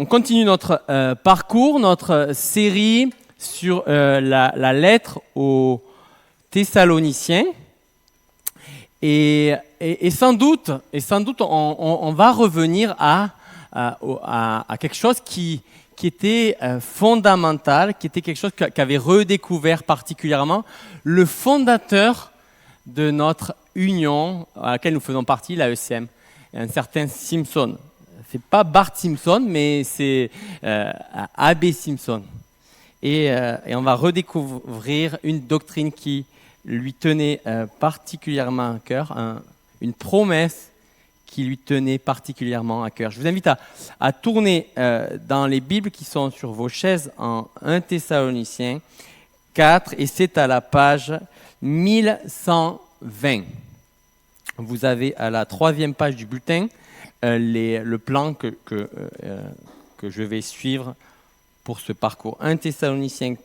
On continue notre parcours, notre série sur la lettre aux Thessaloniciens. Et sans doute, on va revenir à quelque chose qui était fondamental, qui était quelque chose qu'avait redécouvert particulièrement le fondateur de notre union à laquelle nous faisons partie, la ECM, un certain Simpson. C'est pas Bart Simpson, mais c'est Abbé Simpson. Et on va redécouvrir une doctrine qui lui tenait particulièrement à cœur, une promesse qui lui tenait particulièrement à cœur. Je vous invite à tourner dans les Bibles qui sont sur vos chaises en 1 Thessaloniciens 4, et c'est à la page 1120. Vous avez à la 3e page du bulletin le plan que je vais suivre pour ce parcours. 1 Thessaloniciens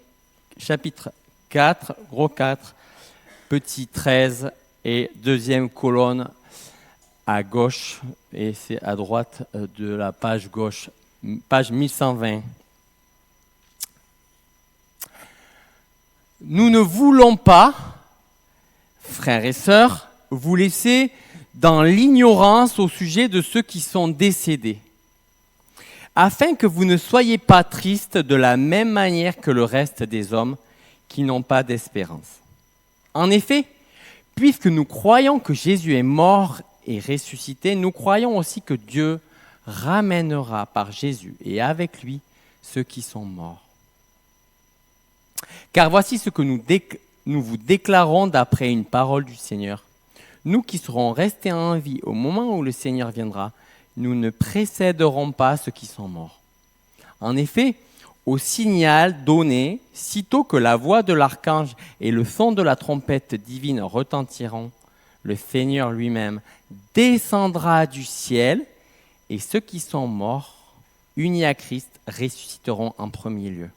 chapitre 4, gros 4, petit 13 et deuxième colonne à gauche, et c'est à droite de la page gauche, page 1120. Nous ne voulons pas, frères et sœurs, vous laisser dans l'ignorance au sujet de ceux qui sont décédés, afin que vous ne soyez pas tristes de la même manière que le reste des hommes qui n'ont pas d'espérance. En effet, puisque nous croyons que Jésus est mort et ressuscité, nous croyons aussi que Dieu ramènera par Jésus et avec lui ceux qui sont morts. Car voici ce que nous vous déclarons d'après une parole du Seigneur. Nous qui serons restés en vie au moment où le Seigneur viendra, nous ne précéderons pas ceux qui sont morts. En effet, au signal donné, sitôt que la voix de l'archange et le son de la trompette divine retentiront, le Seigneur lui-même descendra du ciel, et ceux qui sont morts, unis à Christ, ressusciteront en premier lieu.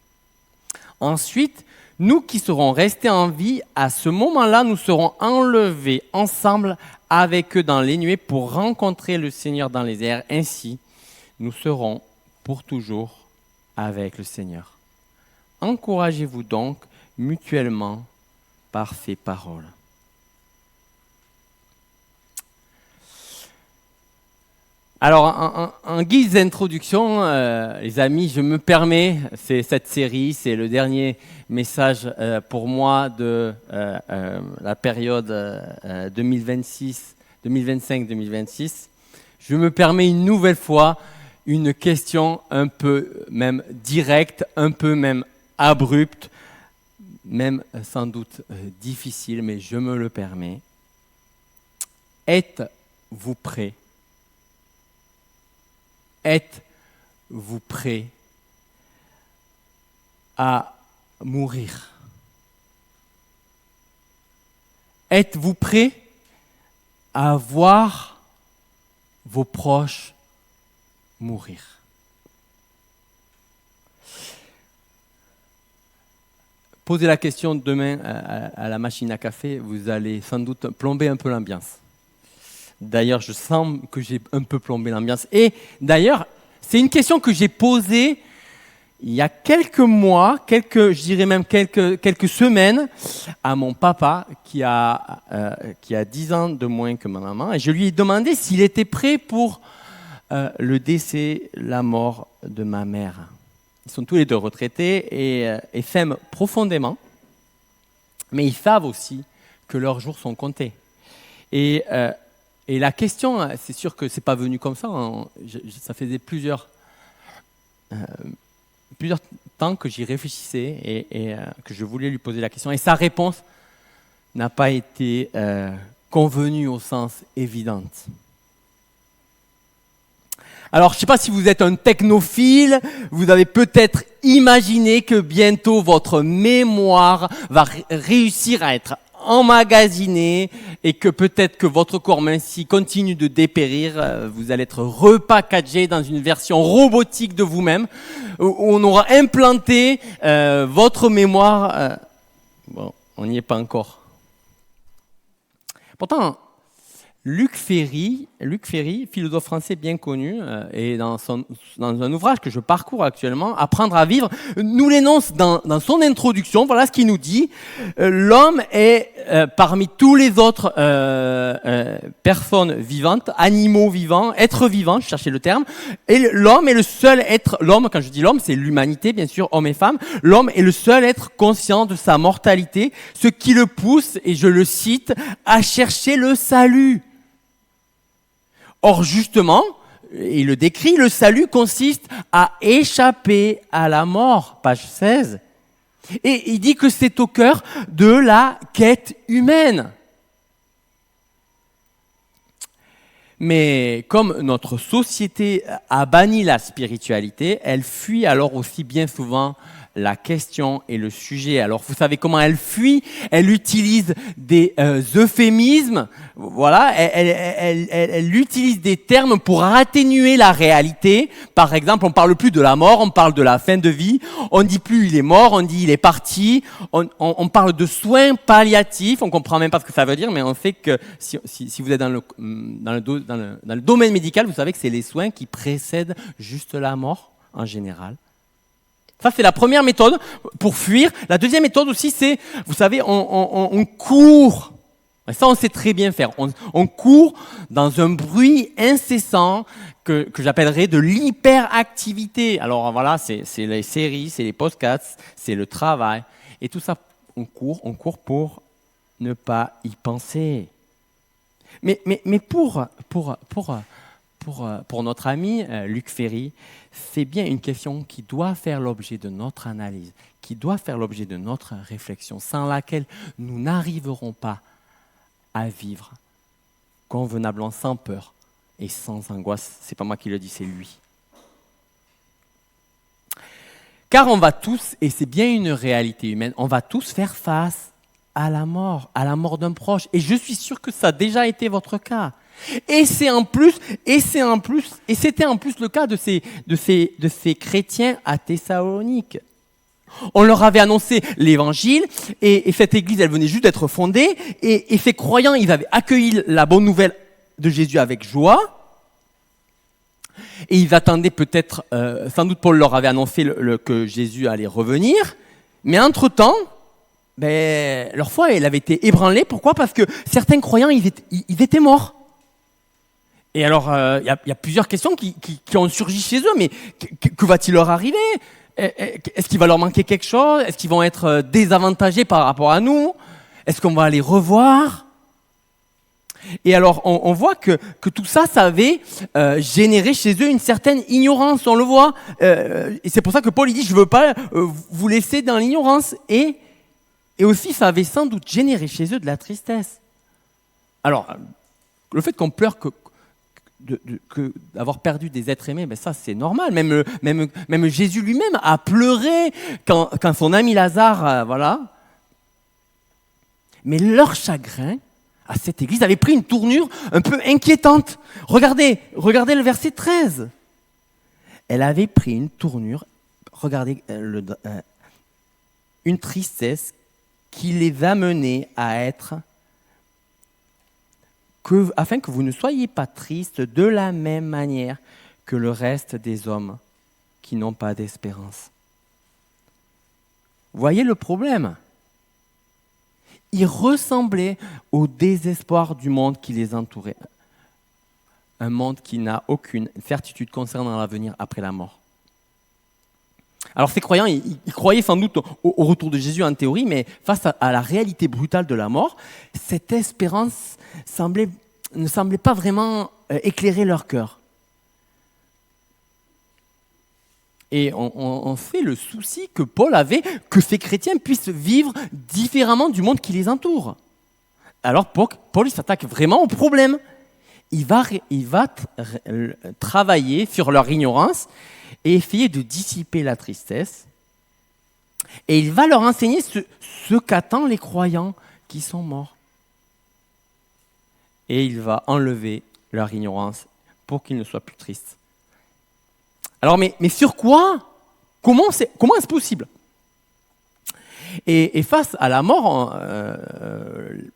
Ensuite, nous qui serons restés en vie, à ce moment-là, nous serons enlevés ensemble avec eux dans les nuées pour rencontrer le Seigneur dans les airs. Ainsi, nous serons pour toujours avec le Seigneur. Encouragez-vous donc mutuellement par ces paroles. Alors, en guise d'introduction, les amis, je me permets, cette série, c'est le dernier message pour moi de la période 2025-2026. Je me permets une nouvelle fois une question un peu même directe, un peu même abrupte, même sans doute difficile, mais je me le permets. Êtes-vous prêts? Êtes-vous prêts à mourir? Êtes-vous prêts à voir vos proches mourir? Posez la question demain à la machine à café, vous allez sans doute plomber un peu l'ambiance. D'ailleurs, je sens que j'ai un peu plombé l'ambiance. Et d'ailleurs, c'est une question que j'ai posée il y a quelques mois, je dirais même quelques semaines, à mon papa qui a 10 ans de moins que ma maman. Et je lui ai demandé s'il était prêt pour le décès, la mort de ma mère. Ils sont tous les deux retraités et s'aiment profondément, mais ils savent aussi que leurs jours sont comptés. Et la question, c'est sûr que c'est pas venu comme ça. Ça faisait plusieurs temps que j'y réfléchissais et que je voulais lui poser la question. Et sa réponse n'a pas été convenue au sens évidente. Alors, je ne sais pas si vous êtes un technophile, vous avez peut-être imaginé que bientôt votre mémoire va réussir à être emmagasinée et que peut-être que votre corps, même s'il continue de dépérir, vous allez être repackagé dans une version robotique de vous-même, où on aura implanté votre mémoire. Bon, on n'y est pas encore. Pourtant, Luc Ferry, philosophe français bien connu, et dans un ouvrage que je parcours actuellement, Apprendre à vivre, nous l'énonce dans son introduction. Voilà ce qu'il nous dit. L'homme est, parmi tous les autres personnes vivantes, animaux vivants, êtres vivants, je cherchais le terme, et l'homme est le seul être, l'homme, quand je dis l'homme, c'est l'humanité, bien sûr, hommes et femmes, l'homme est le seul être conscient de sa mortalité, ce qui le pousse, et je le cite, à chercher le salut. Or, justement, il le décrit, le salut consiste à échapper à la mort, page 16. Et il dit que c'est au cœur de la quête humaine. Mais comme notre société a banni la spiritualité, elle fuit alors aussi bien souvent la question et le sujet. Alors vous savez comment elle fuit? Elle utilise des euphémismes, voilà, elle utilise des termes pour atténuer la réalité. Par exemple, on parle plus de la mort, on parle de la fin de vie. On dit plus il est mort, on dit il est parti. On parle de soins palliatifs, on comprend même pas ce que ça veut dire, mais on sait que si vous êtes dans le domaine médical, vous savez que c'est les soins qui précèdent juste la mort en général. Ça, c'est la première méthode pour fuir. La deuxième méthode aussi, c'est, vous savez, on court. Et ça, on sait très bien faire. On court dans un bruit incessant que j'appellerais de l'hyperactivité. Alors voilà, c'est les séries, c'est les podcasts, c'est le travail. Et tout ça, on court pour ne pas y penser. Mais pour notre ami Luc Ferry, c'est bien une question qui doit faire l'objet de notre analyse, qui doit faire l'objet de notre réflexion, sans laquelle nous n'arriverons pas à vivre convenablement, sans peur et sans angoisse. C'est pas moi qui le dis, c'est lui. Car on va tous, et c'est bien une réalité humaine, on va tous faire face à la mort d'un proche. Et je suis sûr que ça a déjà été votre cas. Et c'était en plus le cas de ces chrétiens à Thessalonique. On leur avait annoncé l'évangile, et cette église, elle venait juste d'être fondée, et ces croyants, ils avaient accueilli la bonne nouvelle de Jésus avec joie, et ils attendaient peut-être, sans doute Paul leur avait annoncé que Jésus allait revenir, mais entre-temps, leur foi, elle avait été ébranlée. Pourquoi? Parce que certains croyants, ils étaient morts. Et alors, il y a plusieurs questions qui ont surgi chez eux, mais que va-t-il leur arriver? Est-ce qu'il va leur manquer quelque chose? Est-ce qu'ils vont être désavantagés par rapport à nous? Est-ce qu'on va les revoir? Et alors, on voit que tout ça avait généré chez eux une certaine ignorance, on le voit. Et c'est pour ça que Paul il dit, je ne veux pas vous laisser dans l'ignorance. Et aussi, ça avait sans doute généré chez eux de la tristesse. Alors, le fait qu'on pleure d'avoir perdu des êtres aimés, ça c'est normal. Même Jésus lui-même a pleuré quand son ami Lazare, voilà. Mais leur chagrin à cette église avait pris une tournure un peu inquiétante. Regardez le verset 13. Elle avait pris une tournure, regardez, une tristesse qui les amenait à être afin que vous ne soyez pas tristes de la même manière que le reste des hommes qui n'ont pas d'espérance. Voyez le problème. Ils ressemblaient au désespoir du monde qui les entourait. Un monde qui n'a aucune certitude concernant l'avenir après la mort. Alors ces croyants, ils croyaient sans doute au retour de Jésus en théorie, mais face à la réalité brutale de la mort, cette espérance ne semblait pas vraiment éclairer leur cœur. Et on fait le souci que Paul avait, que ces chrétiens puissent vivre différemment du monde qui les entoure. Alors Paul il s'attaque vraiment au problème. Il va travailler sur leur ignorance et essayer de dissiper la tristesse. Et il va leur enseigner ce qu'attendent les croyants qui sont morts. Et il va enlever leur ignorance pour qu'ils ne soient plus tristes. Alors, mais sur quoi? Comment est-ce possible? Et face à la mort,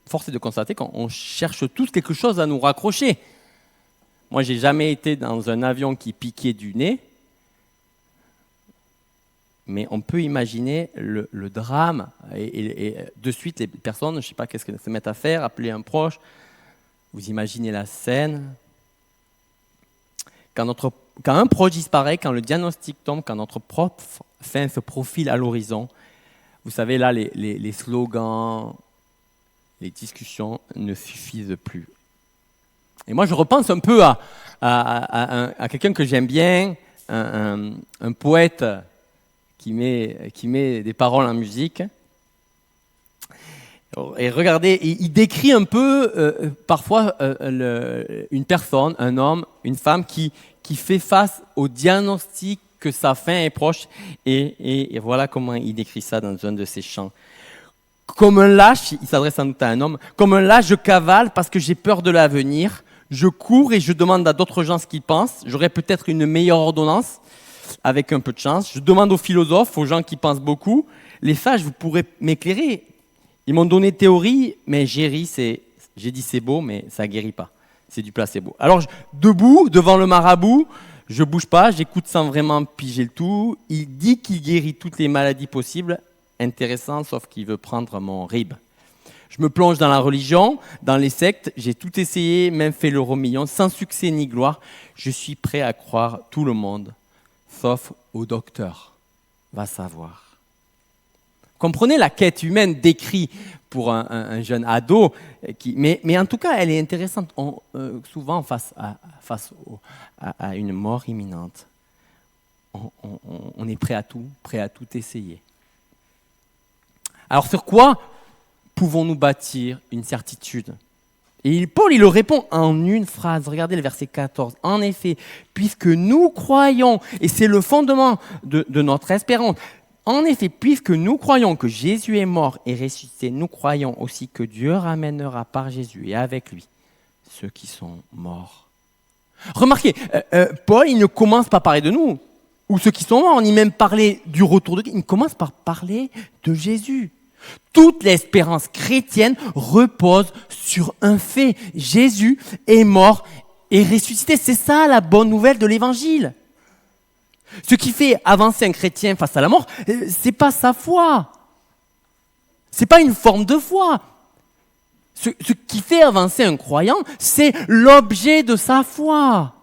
force est de constater qu'on cherche tous quelque chose à nous raccrocher. Moi, j'ai jamais été dans un avion qui piquait du nez, mais on peut imaginer le drame. Et de suite, les personnes, je ne sais pas qu'est-ce qu'elles se mettent à faire, appeler un proche. Vous imaginez la scène. Quand un proche disparaît, quand le diagnostic tombe, quand notre propre fin se profile à l'horizon, vous savez, là, les slogans, les discussions ne suffisent plus. Et moi, je repense un peu à quelqu'un que j'aime bien, un poète qui met des paroles en musique. Et regardez, il décrit un peu parfois une personne, un homme, une femme qui fait face au diagnostic que sa fin est proche. Et voilà comment il décrit ça dans un de ses chants. Comme un lâche, il s'adresse sans doute à un homme, comme un lâche, je cavale parce que j'ai peur de l'avenir. Je cours et je demande à d'autres gens ce qu'ils pensent. J'aurai peut-être une meilleure ordonnance avec un peu de chance. Je demande aux philosophes, aux gens qui pensent beaucoup. Les sages, vous pourrez m'éclairer. Ils m'ont donné théorie, mais j'ai dit c'est beau, mais ça guérit pas. C'est du placebo. Alors, debout, devant le marabout, je bouge pas, j'écoute sans vraiment piger le tout. Il dit qu'il guérit toutes les maladies possibles. Intéressant, sauf qu'il veut prendre mon rib. Je me plonge dans la religion, dans les sectes. J'ai tout essayé, même fait l'euro million, sans succès ni gloire. Je suis prêt à croire tout le monde, sauf au docteur. Va savoir. Comprenez la quête humaine décrite pour un jeune ado, mais en tout cas, elle est intéressante. Souvent, face à une mort imminente, on est prêt à tout essayer. Alors, sur quoi pouvons-nous bâtir une certitude ? Et Paul, il le répond en une phrase. Regardez le verset 14. En effet, puisque nous croyons, et c'est le fondement de notre espérance, en effet, puisque nous croyons que Jésus est mort et ressuscité, nous croyons aussi que Dieu ramènera par Jésus et avec lui ceux qui sont morts. Remarquez, Paul, il ne commence pas par parler de nous, ou ceux qui sont morts, ni même parler du retour de Christ. Il commence par parler de Jésus. Toute l'espérance chrétienne repose sur un fait. Jésus est mort et ressuscité. C'est ça la bonne nouvelle de l'évangile. Ce qui fait avancer un chrétien face à la mort, c'est pas sa foi. C'est pas une forme de foi. Ce qui fait avancer un croyant, c'est l'objet de sa foi.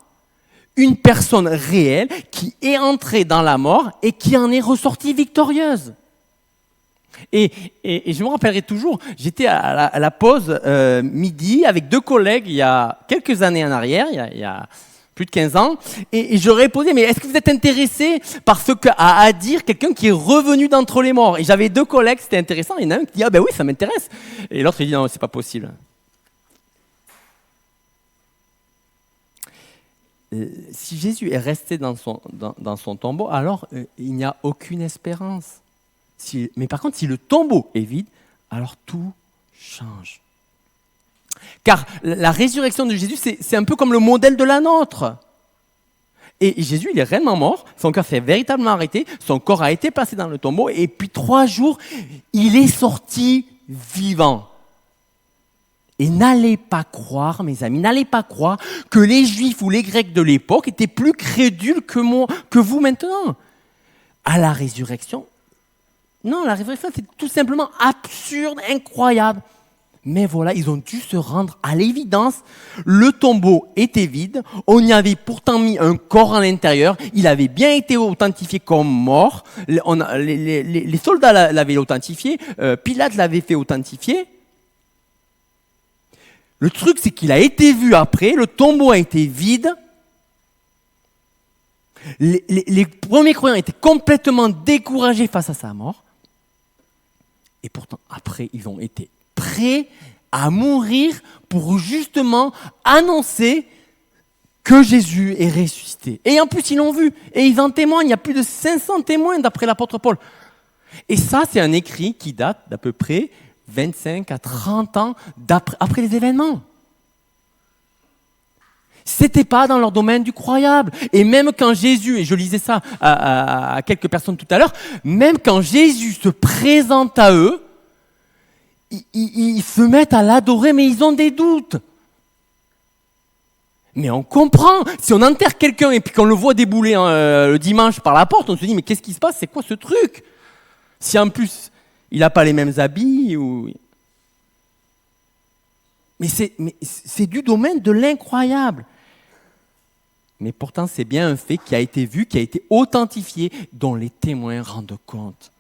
Une personne réelle qui est entrée dans la mort et qui en est ressortie victorieuse. Et je me rappellerai toujours, j'étais à la pause midi avec 2 collègues il y a quelques années en arrière, il y a plus de 15 ans, et je leur ai posé, mais est-ce que vous êtes intéressés par ce qu'a à dire quelqu'un qui est revenu d'entre les morts ? Et j'avais 2 collègues, c'était intéressant, il y en a un qui dit, ah ben oui, ça m'intéresse. Et l'autre, il dit, non, c'est pas possible. Si Jésus est resté dans son tombeau, alors il n'y a aucune espérance. Mais par contre, si le tombeau est vide, alors tout change. Car la résurrection de Jésus, c'est un peu comme le modèle de la nôtre. Et Jésus, il est réellement mort, son cœur s'est véritablement arrêté, son corps a été placé dans le tombeau, et puis 3 jours, il est sorti vivant. Et n'allez pas croire, mes amis, n'allez pas croire que les Juifs ou les Grecs de l'époque étaient plus crédules que vous maintenant. À la résurrection, non, la résurrection, c'est tout simplement absurde, incroyable. Mais voilà, ils ont dû se rendre à l'évidence. Le tombeau était vide. On y avait pourtant mis un corps à l'intérieur. Il avait bien été authentifié comme mort. Les soldats l'avaient authentifié. Pilate l'avait fait authentifier. Le truc, c'est qu'il a été vu après. Le tombeau a été vide. Les premiers croyants étaient complètement découragés face à sa mort. Et pourtant, après, ils ont été prêts à mourir pour justement annoncer que Jésus est ressuscité. Et en plus, ils l'ont vu. Et ils en témoignent. Il y a plus de 500 témoins d'après l'apôtre Paul. Et ça, c'est un écrit qui date d'à peu près 25 à 30 ans après les événements. C'était pas dans leur domaine du croyable. Et même quand Jésus, et je lisais ça à quelques personnes tout à l'heure, même quand Jésus se présente à eux, ils se mettent à l'adorer, mais ils ont des doutes. Mais on comprend. Si on enterre quelqu'un et puis qu'on le voit débouler le dimanche par la porte, on se dit, mais qu'est-ce qui se passe? C'est quoi ce truc? Si en plus, il n'a pas les mêmes habits ou... Mais c'est du domaine de l'incroyable. Mais pourtant, c'est bien un fait qui a été vu, qui a été authentifié, dont les témoins rendent compte.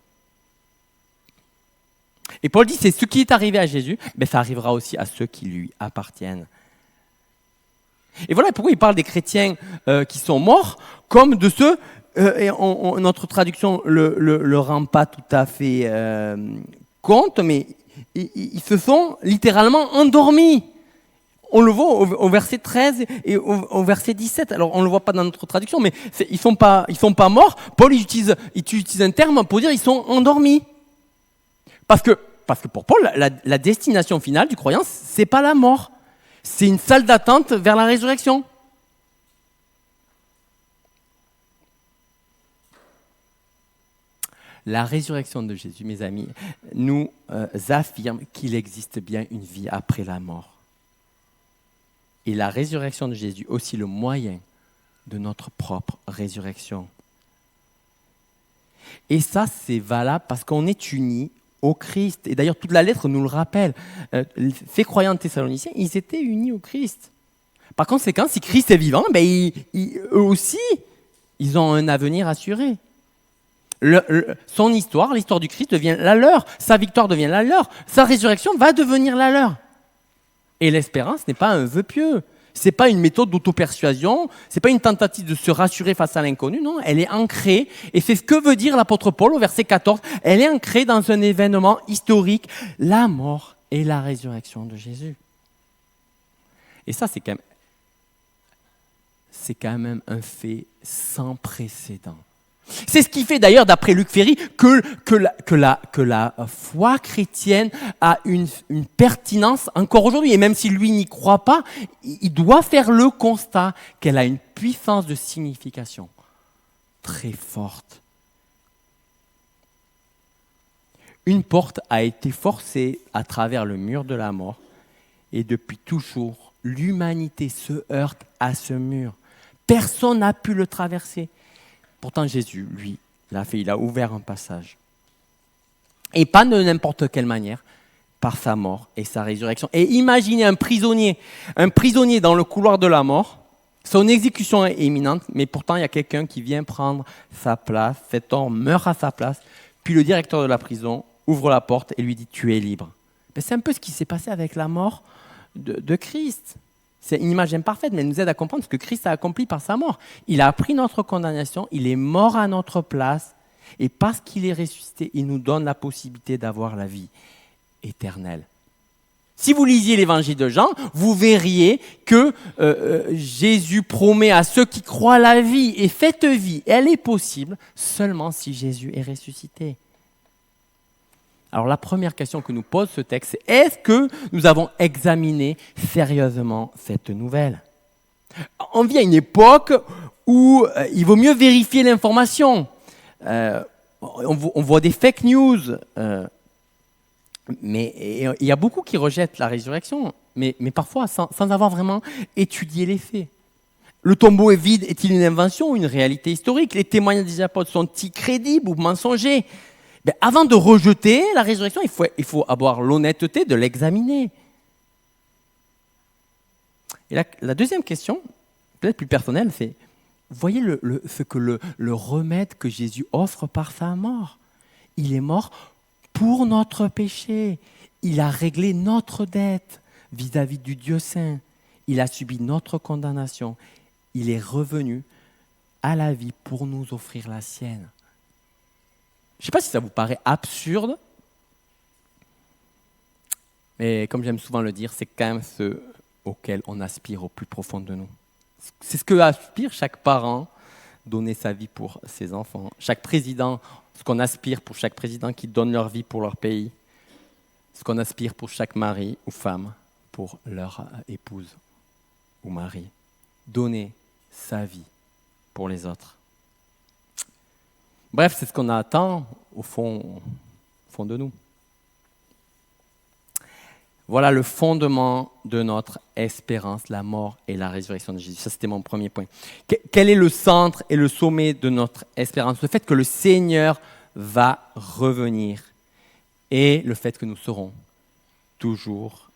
Et Paul dit, c'est ce qui est arrivé à Jésus, mais ça arrivera aussi à ceux qui lui appartiennent. Et voilà pourquoi il parle des chrétiens qui sont morts, comme de ceux, et notre traduction le rend pas tout à fait compte, mais ils se sont littéralement endormis. On le voit au verset 13 et au verset 17. Alors, on ne le voit pas dans notre traduction, mais ils sont pas morts. Paul il utilise un terme pour dire ils sont endormis. Parce que pour Paul, la destination finale du croyant, c'est pas la mort. C'est une salle d'attente vers la résurrection. La résurrection de Jésus, mes amis, nous affirme qu'il existe bien une vie après la mort. Et la résurrection de Jésus, aussi le moyen de notre propre résurrection. Et ça, c'est valable parce qu'on est unis au Christ. Et d'ailleurs, toute la lettre nous le rappelle. Les croyants thessaloniciens, ils étaient unis au Christ. Par conséquent, si Christ est vivant, eux aussi, ils ont un avenir assuré. Son histoire, l'histoire du Christ devient la leur. Sa victoire devient la leur. Sa résurrection va devenir la leur. Et l'espérance n'est pas un vœu pieux. Ce n'est pas une méthode d'auto-persuasion. Ce n'est pas une tentative de se rassurer face à l'inconnu. Non, elle est ancrée. Et c'est ce que veut dire l'apôtre Paul au verset 14. Elle est ancrée dans un événement historique, la mort et la résurrection de Jésus. Et ça, c'est quand même un fait sans précédent. C'est ce qui fait d'ailleurs, d'après Luc Ferry, que la foi chrétienne a une pertinence encore aujourd'hui. Et même si lui n'y croit pas, il doit faire le constat qu'elle a une puissance de signification très forte. Une porte a été forcée à travers le mur de la mort et depuis toujours, l'humanité se heurte à ce mur. Personne n'a pu le traverser. Pourtant, Jésus, lui, l'a fait, il a ouvert un passage. Et pas de n'importe quelle manière, par sa mort et sa résurrection. Et imaginez un prisonnier dans le couloir de la mort, son exécution est imminente, mais pourtant il y a quelqu'un qui vient prendre sa place, cet homme meurt à sa place, puis le directeur de la prison ouvre la porte et lui dit « tu es libre ». C'est un peu ce qui s'est passé avec la mort de Christ. C'est une image imparfaite, mais elle nous aide à comprendre ce que Christ a accompli par sa mort. Il a pris notre condamnation, il est mort à notre place, et parce qu'il est ressuscité, il nous donne la possibilité d'avoir la vie éternelle. Si vous lisiez l'évangile de Jean, vous verriez que Jésus promet à ceux qui croient la vie, et cette vie, elle est possible seulement si Jésus est ressuscité. Alors la première question que nous pose ce texte, c'est est-ce que nous avons examiné sérieusement cette nouvelle ? On vit à une époque où il vaut mieux vérifier l'information. On voit des fake news, mais il y a beaucoup qui rejettent la résurrection, mais parfois sans avoir vraiment étudié les faits. Le tombeau est vide, est-il une invention ou une réalité historique ? Les témoignages des apôtres sont-ils crédibles ou mensongers ? Avant de rejeter la résurrection, il faut avoir l'honnêteté de l'examiner. Et la deuxième question, peut-être plus personnelle, c'est, voyez ce que le remède que Jésus offre par sa mort. Il est mort pour notre péché. Il a réglé notre dette vis-à-vis du Dieu saint. Il a subi notre condamnation. Il est revenu à la vie pour nous offrir la sienne. Je ne sais pas si ça vous paraît absurde, mais comme j'aime souvent le dire, c'est quand même ce auquel on aspire au plus profond de nous. C'est ce que aspire chaque parent, donner sa vie pour ses enfants. Chaque président, ce qu'on aspire pour chaque président qui donne leur vie pour leur pays. Ce qu'on aspire pour chaque mari ou femme pour leur épouse ou mari. donner sa vie pour les autres. Bref, c'est ce qu'on attend au fond de nous. Voilà le fondement de notre espérance, la mort et la résurrection de Jésus. Ça, c'était mon premier point. Quel est le centre et le sommet de notre espérance? Le fait que le Seigneur va revenir et le fait que nous serons toujours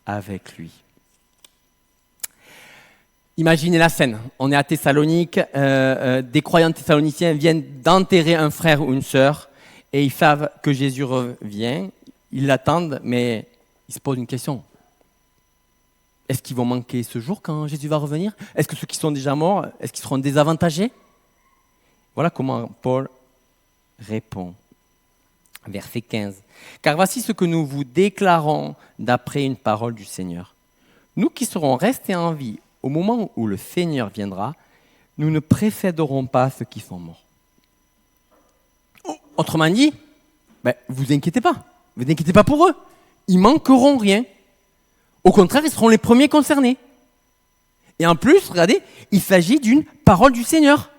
avec lui. Imaginez la scène. On est à Thessalonique, des croyants thessaloniciens viennent d'enterrer un frère ou une sœur et ils savent que Jésus revient. Ils l'attendent, mais ils se posent une question. Est-ce qu'ils vont manquer ce jour quand Jésus va revenir? Est-ce que ceux qui sont déjà morts, est-ce qu'ils seront désavantagés? Voilà comment Paul répond. Verset 15. Car voici ce que nous vous déclarons d'après une parole du Seigneur. Nous qui serons restés en vie au moment où le Seigneur viendra, nous ne précéderons pas ceux qui sont morts. Autrement dit, vous inquiétez pas. Vous inquiétez pas pour eux. Ils manqueront rien. Au contraire, ils seront les premiers concernés. Et en plus, regardez, il s'agit d'une parole du Seigneur.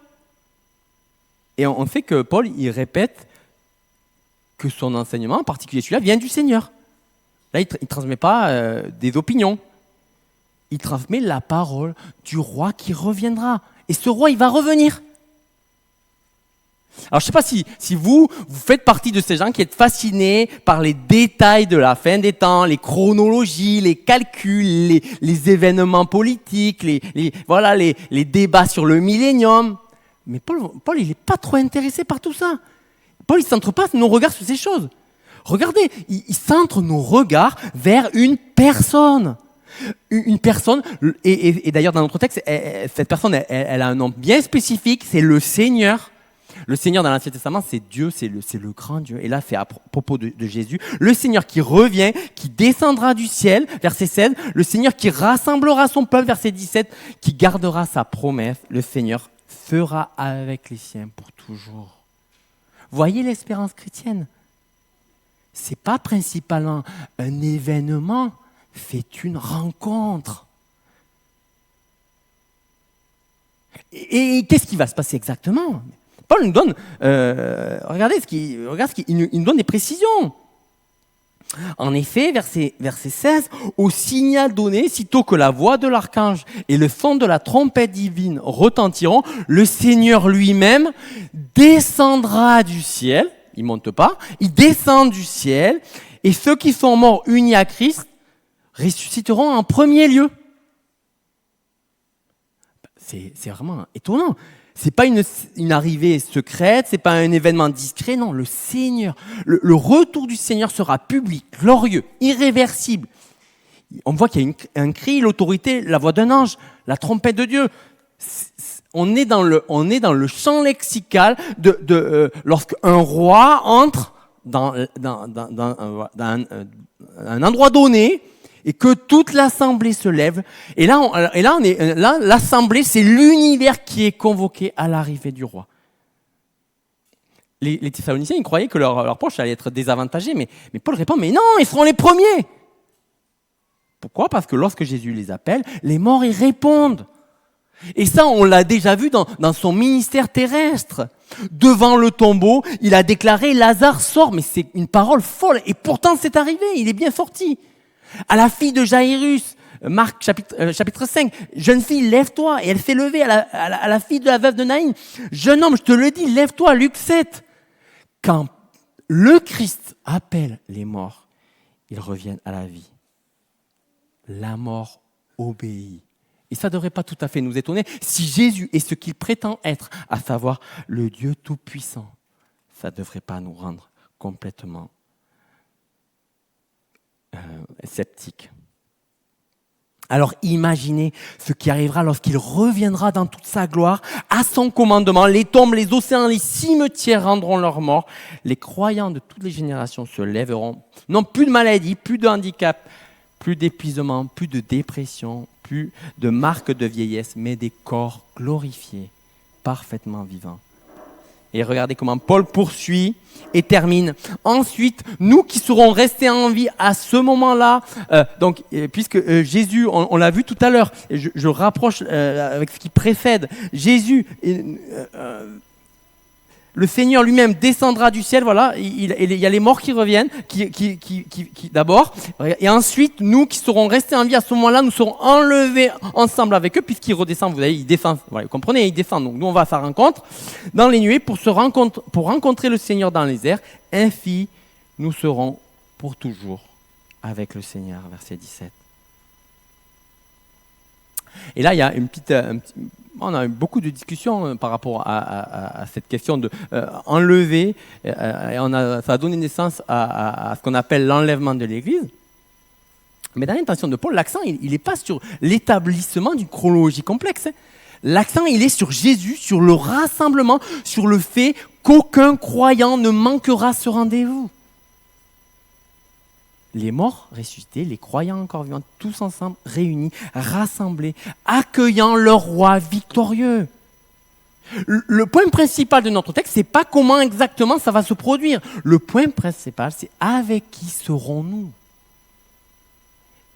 Et on sait que Paul, il répète que son enseignement, en particulier celui-là, vient du Seigneur. Là, il ne transmet pas des opinions. Il transmet la parole du roi qui reviendra. Et ce roi, il va revenir. Alors, je ne sais pas si vous faites partie de ces gens qui êtes fascinés par les détails de la fin des temps, les chronologies, les calculs, les événements politiques, les débats sur le millénium. Mais Paul il n'est pas trop intéressé par tout ça. Paul, il ne centre pas nos regards sur ces choses. Regardez, il centre nos regards vers une personne. Une personne, et d'ailleurs dans notre texte, cette personne, elle a un nom bien spécifique, c'est le Seigneur. Le Seigneur dans l'Ancien Testament, c'est Dieu, c'est le grand Dieu. Et là, c'est à propos de Jésus. Le Seigneur qui revient, qui descendra du ciel, verset 16. Le Seigneur qui rassemblera son peuple, verset 17. Qui gardera sa promesse. Le Seigneur sera avec les siens pour toujours. Voyez l'espérance chrétienne. Ce n'est pas principalement un événement, c'est une rencontre. Et qu'est-ce qui va se passer exactement ? Paul nous donne, regardez il nous donne des précisions. En effet, verset 16, au signal donné, sitôt que la voix de l'archange et le son de la trompette divine retentiront, le Seigneur lui-même descendra du ciel. Il ne monte pas, il descend du ciel, et ceux qui sont morts unis à Christ ressusciteront en premier lieu. C'est vraiment étonnant. C'est pas une arrivée secrète, c'est pas un événement discret, non, le Seigneur, le retour du Seigneur sera public, glorieux, irréversible. On voit qu'il y a un cri, l'autorité, la voix d'un ange, la trompette de Dieu. On est dans le champ lexical de lorsqu'un roi entre dans un endroit donné, et que toute l'assemblée se lève. Et là, l'assemblée, c'est l'univers qui est convoqué à l'arrivée du roi. Les Thessaloniciens, ils croyaient que leur proche allait être désavantagé, mais Paul répond, mais non, ils seront les premiers. Pourquoi ? Parce que lorsque Jésus les appelle, les morts y répondent. Et ça, on l'a déjà vu dans son ministère terrestre. Devant le tombeau, il a déclaré, Lazare sort, mais c'est une parole folle. Et pourtant, c'est arrivé, il est bien sorti. À la fille de Jairus, Marc chapitre 5, jeune fille, lève-toi. Et elle s'est levée à la fille de la veuve de Naïn. Jeune homme, je te le dis, lève-toi, Luc 7. Quand le Christ appelle les morts, ils reviennent à la vie. La mort obéit. Et ça ne devrait pas tout à fait nous étonner. Si Jésus est ce qu'il prétend être, à savoir le Dieu Tout-Puissant, ça ne devrait pas nous rendre complètement sceptiques. Alors imaginez ce qui arrivera lorsqu'il reviendra dans toute sa gloire, à son commandement. Les tombes, les océans, les cimetières rendront leur mort. Les croyants de toutes les générations se lèveront. Non, plus de maladie, plus de handicap, plus d'épuisement, plus de dépression, plus de marques de vieillesse, mais des corps glorifiés, parfaitement vivants. Et regardez comment Paul poursuit et termine. Ensuite, nous qui serons restés en vie à ce moment-là, puisque Jésus, on l'a vu tout à l'heure, et je rapproche avec ce qui précède, Jésus, le Seigneur lui-même descendra du ciel, voilà, il y a les morts qui reviennent, qui d'abord, et ensuite, nous qui serons restés en vie à ce moment-là, nous serons enlevés ensemble avec eux, puisqu'ils redescendent, vous voyez, ils descendent, voilà, vous comprenez, ils descendent, donc nous on va à sa rencontre dans les nuées pour rencontrer le Seigneur dans les airs, ainsi nous serons pour toujours avec le Seigneur, verset 17. Et là, il y a on a eu beaucoup de discussions par rapport à cette question de enlever, et ça a donné naissance à ce qu'on appelle l'enlèvement de l'Église. Mais dans l'intention de Paul, l'accent, il n'est pas sur l'établissement d'une chronologie complexe. L'accent, il est sur Jésus, sur le rassemblement, sur le fait qu'aucun croyant ne manquera ce rendez-vous. Les morts ressuscités, les croyants encore vivants, tous ensemble, réunis, rassemblés, accueillant leur roi victorieux. Le point principal de notre texte, ce n'est pas comment exactement ça va se produire. Le point principal, c'est avec qui serons-nous ?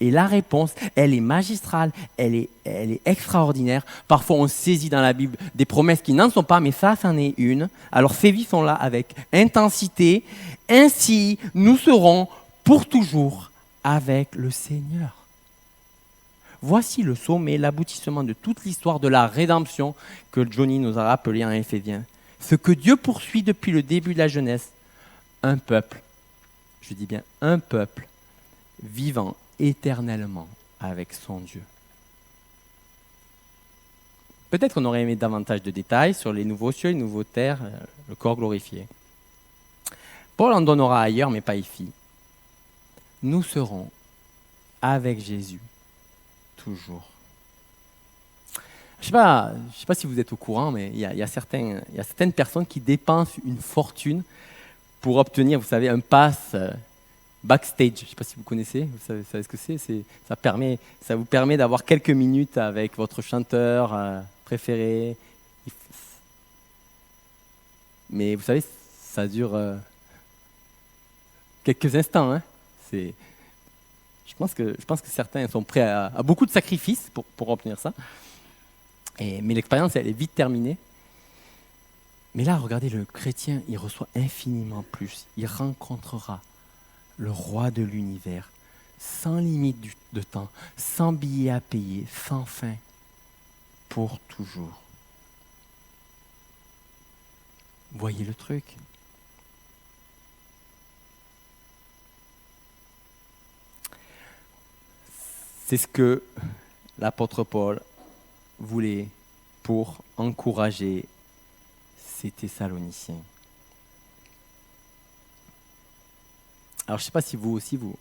Et la réponse, elle est magistrale, elle est extraordinaire. Parfois, on saisit dans la Bible des promesses qui n'en sont pas, mais ça, c'en est une. Alors, saisissons-la avec intensité. Ainsi, nous serons pour toujours avec le Seigneur. Voici le sommet, l'aboutissement de toute l'histoire de la rédemption que Johnny nous a rappelé en Éphésiens. Ce que Dieu poursuit depuis le début de la jeunesse, un peuple, je dis bien un peuple, vivant éternellement avec son Dieu. Peut-être qu'on aurait aimé davantage de détails sur les nouveaux cieux, les nouveaux terres, le corps glorifié. Paul en donnera ailleurs, mais pas ici. Nous serons avec Jésus toujours. Je sais pas si vous êtes au courant, mais il y a certaines personnes qui dépensent une fortune pour obtenir, vous savez, un pass backstage. Je ne sais pas si vous connaissez, vous savez ce que c'est. Ça vous permet d'avoir quelques minutes avec votre chanteur préféré. Mais vous savez, ça dure quelques instants, hein. Je pense que certains sont prêts à beaucoup de sacrifices pour obtenir ça. Mais l'expérience, elle est vite terminée. Mais là, regardez, le chrétien, il reçoit infiniment plus. Il rencontrera le roi de l'univers, sans limite de temps, sans billet à payer, sans fin, pour toujours. Voyez le truc. C'est ce que l'apôtre Paul voulait pour encourager ces Thessaloniciens. Alors, je ne sais pas si vous aussi, vous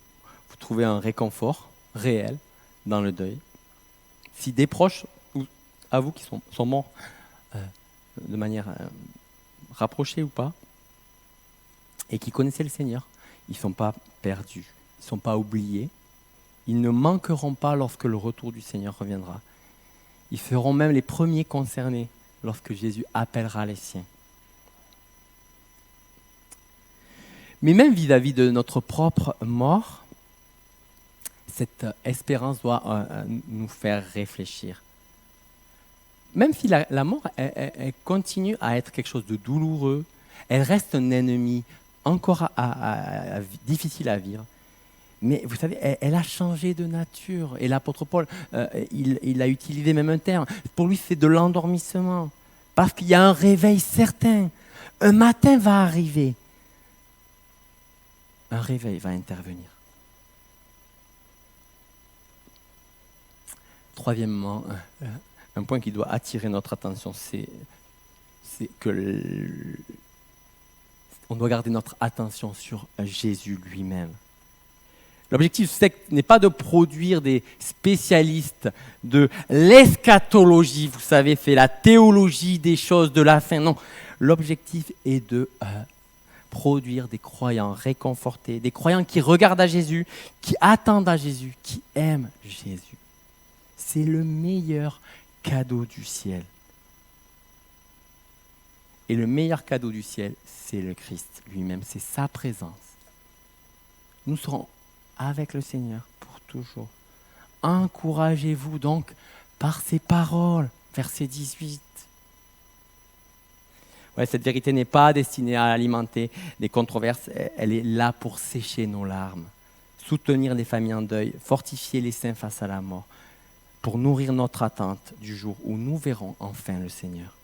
trouvez un réconfort réel dans le deuil. Si des proches à vous qui sont morts de manière rapprochée ou pas, et qui connaissaient le Seigneur, ils ne sont pas perdus, ils ne sont pas oubliés. Ils ne manqueront pas lorsque le retour du Seigneur reviendra. Ils seront même les premiers concernés lorsque Jésus appellera les siens. Mais même vis-à-vis de notre propre mort, cette espérance doit nous faire réfléchir. Même si la mort elle continue à être quelque chose de douloureux, elle reste un ennemi encore difficile à vivre. Mais vous savez, elle a changé de nature. Et l'apôtre Paul, il a utilisé même un terme. Pour lui, c'est de l'endormissement. Parce qu'il y a un réveil certain. Un matin va arriver. Un réveil va intervenir. Troisièmement, un point qui doit attirer notre attention, c'est que on doit garder notre attention sur Jésus lui-même. L'objectif secte n'est pas de produire des spécialistes de l'eschatologie, vous savez, c'est la théologie des choses de la fin. Non, l'objectif est de produire des croyants réconfortés, des croyants qui regardent à Jésus, qui attendent à Jésus, qui aiment Jésus. C'est le meilleur cadeau du ciel. Et le meilleur cadeau du ciel, c'est le Christ lui-même, c'est sa présence. Nous serons avec le Seigneur pour toujours. Encouragez-vous donc par ces paroles. Verset 18. Ouais, cette vérité n'est pas destinée à alimenter des controverses, elle est là pour sécher nos larmes, soutenir les familles en deuil, fortifier les saints face à la mort, pour nourrir notre attente du jour où nous verrons enfin le Seigneur.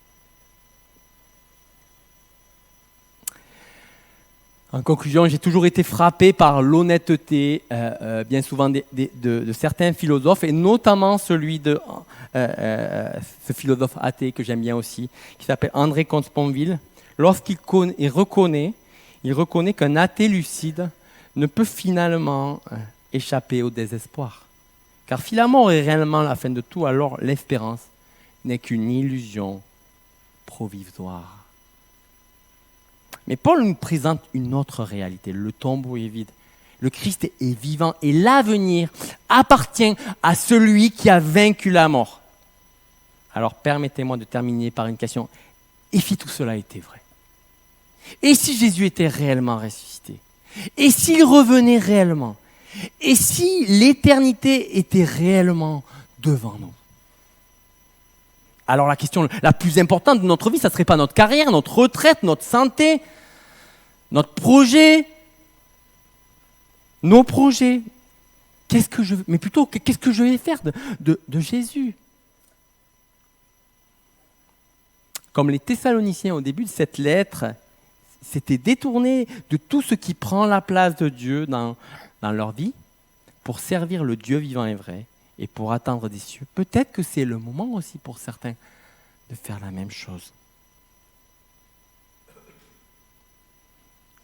En conclusion, j'ai toujours été frappé par l'honnêteté, bien souvent de certains philosophes, et notamment celui de ce philosophe athée que j'aime bien aussi, qui s'appelle André Comte-Sponville. Lorsqu'il reconnaît qu'un athée lucide ne peut finalement échapper au désespoir. Car si la mort est réellement la fin de tout, alors l'espérance n'est qu'une illusion provisoire. Mais Paul nous présente une autre réalité. Le tombeau est vide. Le Christ est vivant et l'avenir appartient à celui qui a vaincu la mort. Alors permettez-moi de terminer par une question. Et si tout cela était vrai? Et si Jésus était réellement ressuscité? Et s'il revenait réellement? Et si l'éternité était réellement devant nous? Alors la question la plus importante de notre vie, ça ne serait pas notre carrière, notre retraite, notre santé, notre projet, nos projets. Mais plutôt, qu'est-ce que je vais faire de Jésus? Comme les Thessaloniciens au début de cette lettre, s'étaient détournés de tout ce qui prend la place de Dieu dans leur vie pour servir le Dieu vivant et vrai et pour attendre des cieux. Peut-être que c'est le moment aussi pour certains de faire la même chose.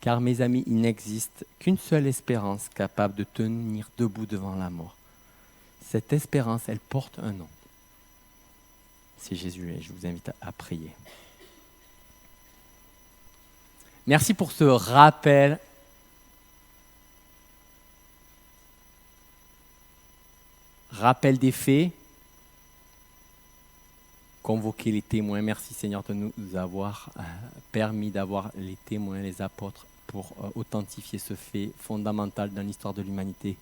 Car mes amis, il n'existe qu'une seule espérance capable de tenir debout devant la mort. Cette espérance, elle porte un nom. C'est Jésus et je vous invite à prier. Merci pour ce rappel. Rappel des faits. Convoquer les témoins. Merci Seigneur de nous avoir permis d'avoir les témoins, les apôtres, pour authentifier ce fait fondamental dans l'histoire de l'humanité.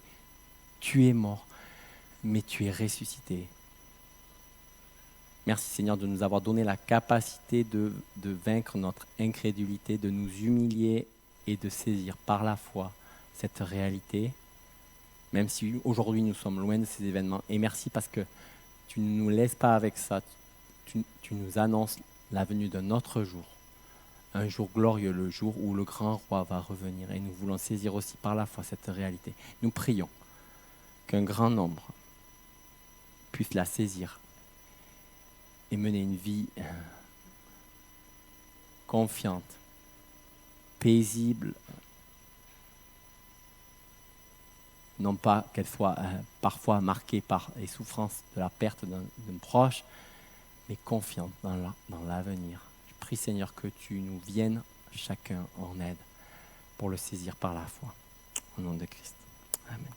Tu es mort, mais tu es ressuscité. Merci Seigneur de nous avoir donné la capacité de vaincre notre incrédulité, de nous humilier et de saisir par la foi cette réalité, même si aujourd'hui nous sommes loin de ces événements. Et merci parce que tu ne nous laisses pas avec ça. Tu nous annonces la venue d'un autre jour, un jour glorieux, le jour où le grand roi va revenir. Et nous voulons saisir aussi par la foi cette réalité. Nous prions qu'un grand nombre puisse la saisir et mener une vie confiante, paisible, non pas qu'elle soit parfois marquée par les souffrances de la perte d'un proche, mais confiante dans l'avenir. Je prie Seigneur que tu nous viennes chacun en aide pour le saisir par la foi. Au nom de Christ. Amen.